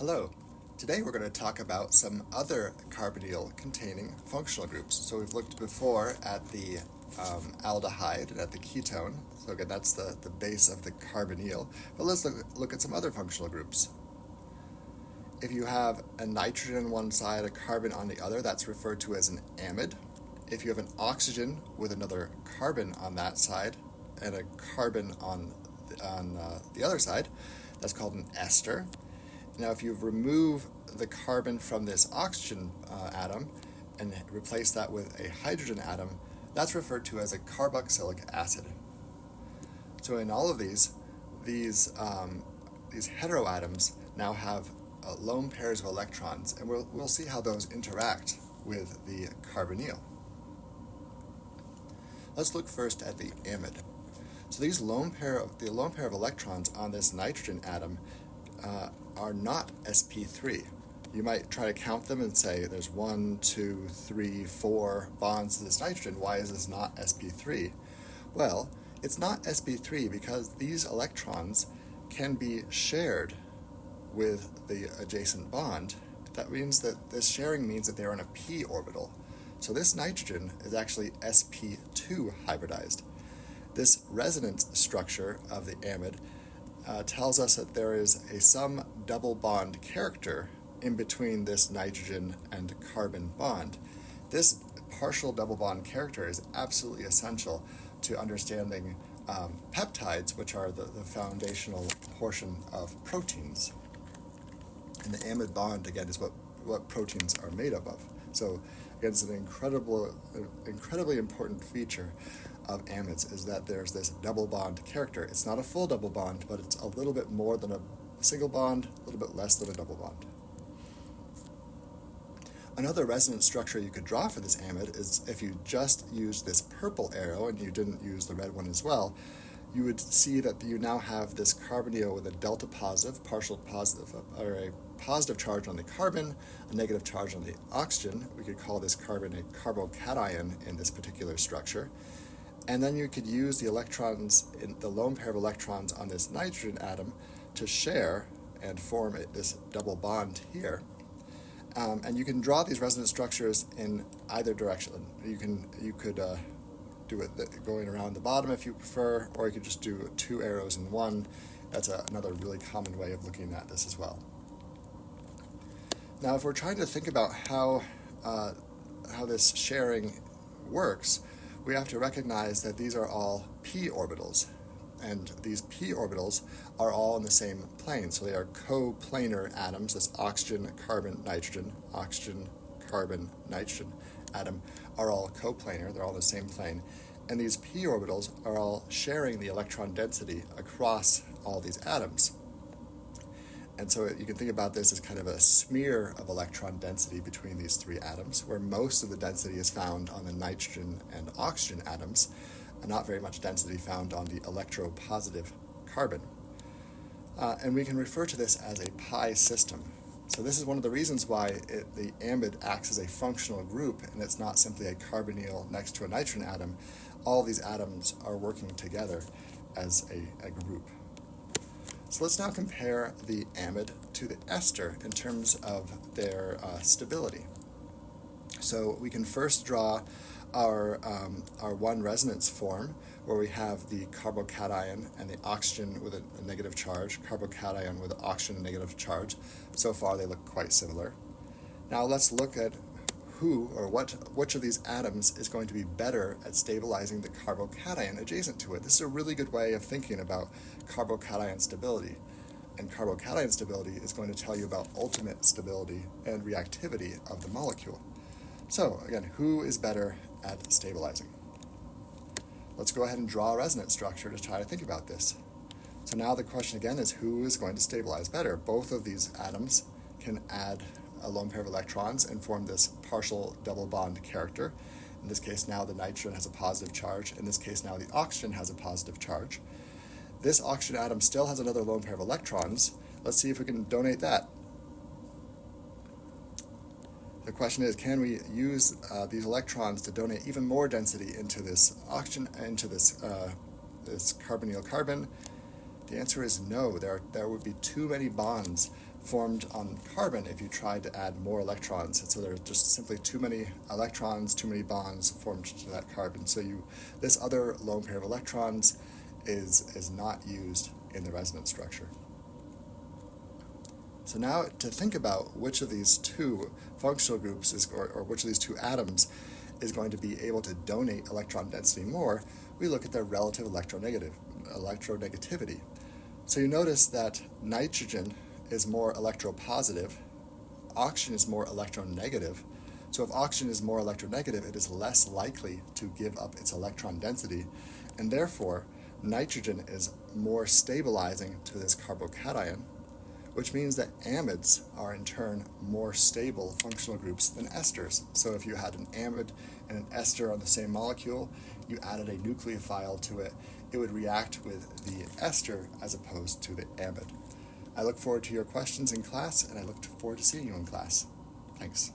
Hello. Today we're going to talk about some other carbonyl containing functional groups. So we've looked before at the aldehyde and at the ketone. So again, that's the base of the carbonyl. But let's look at some other functional groups. If you have a nitrogen on one side, a carbon on the other, that's referred to as an amide. If you have an oxygen with another carbon on that side and a carbon on the other side, that's called an ester. Now, if you remove the carbon from this oxygen atom and replace that with a hydrogen atom, that's referred to as a carboxylic acid. So in all of these heteroatoms now have lone pairs of electrons, and we'll see how those interact with the carbonyl. Let's look first at the amide. So these lone pair of electrons on this nitrogen atom are not sp3. You might try to count them and say there's 1, 2, 3, 4 bonds to this nitrogen. Why is this not sp3? Well, it's not sp3 because these electrons can be shared with the adjacent bond. That means that this sharing means that they're in a p orbital. So this nitrogen is actually sp2 hybridized. This resonance structure of the amide tells us that there is some double bond character in between this nitrogen and carbon bond. This partial double bond character is absolutely essential to understanding peptides, which are the foundational portion of proteins. And the amide bond, again, is what proteins are made up of. So, again, it's an incredibly important feature of amides is that there's this double bond character. It's not a full double bond, but it's a little bit more than a single bond, a little bit less than a double bond. Another resonance structure you could draw for this amide is if you just used this purple arrow and you didn't use the red one as well, you would see that you now have this carbonyl with a delta positive, partial positive, or a positive charge on the carbon, a negative charge on the oxygen. We could call this carbon a carbocation in this particular structure. And then you could use the electrons, in the lone pair of electrons on this nitrogen atom to share and form this double bond here. And you can draw these resonance structures in either direction. You could do it going around the bottom if you prefer, or you could just do 2 arrows in one. That's another really common way of looking at this as well. Now, if we're trying to think about how this sharing works, we have to recognize that these are all p orbitals, and these p orbitals are all in the same plane. So they are coplanar atoms. This oxygen, carbon, nitrogen, oxygen, carbon, nitrogen atom are all coplanar. They're all in the same plane. And these p orbitals are all sharing the electron density across all these atoms. And so you can think about this as kind of a smear of electron density between these 3 atoms, where most of the density is found on the nitrogen and oxygen atoms, and not very much density found on the electropositive carbon. And we can refer to this as a pi system. So this is one of the reasons why the amide acts as a functional group, and it's not simply a carbonyl next to a nitrogen atom. All these atoms are working together as a group. So let's now compare the amide to the ester in terms of their stability. So we can first draw our one resonance form, where we have the carbocation and the oxygen with a negative charge, carbocation with oxygen and negative charge. So far they look quite similar. Now let's look at which of these atoms is going to be better at stabilizing the carbocation adjacent to it. This is a really good way of thinking about carbocation stability. And carbocation stability is going to tell you about ultimate stability and reactivity of the molecule. So again, who is better at stabilizing? Let's go ahead and draw a resonance structure to try to think about this. So now the question again is, who is going to stabilize better? Both of these atoms can add a lone pair of electrons and form this partial double bond character. In this case now the nitrogen has a positive charge. In this case now the oxygen has a positive charge. This oxygen atom still has another lone pair of electrons. Let's see if we can donate that. The question is, can we use these electrons to donate even more density into this oxygen, into this carbonyl carbon? The answer is no. There would be too many bonds formed on carbon if you tried to add more electrons. And so there are just simply too many electrons, too many bonds formed to that carbon. So this other lone pair of electrons is not used in the resonance structure. So now to think about which of these two functional groups or which of these two atoms is going to be able to donate electron density more, we look at their relative electronegativity. So you notice that nitrogen is more electropositive, oxygen is more electronegative. So if oxygen is more electronegative, it is less likely to give up its electron density, and therefore nitrogen is more stabilizing to this carbocation, which means that amides are in turn more stable functional groups than esters. So if you had an amide and an ester on the same molecule, you added a nucleophile to it, it would react with the ester as opposed to the amide. I look forward to your questions in class, and I look forward to seeing you in class. Thanks.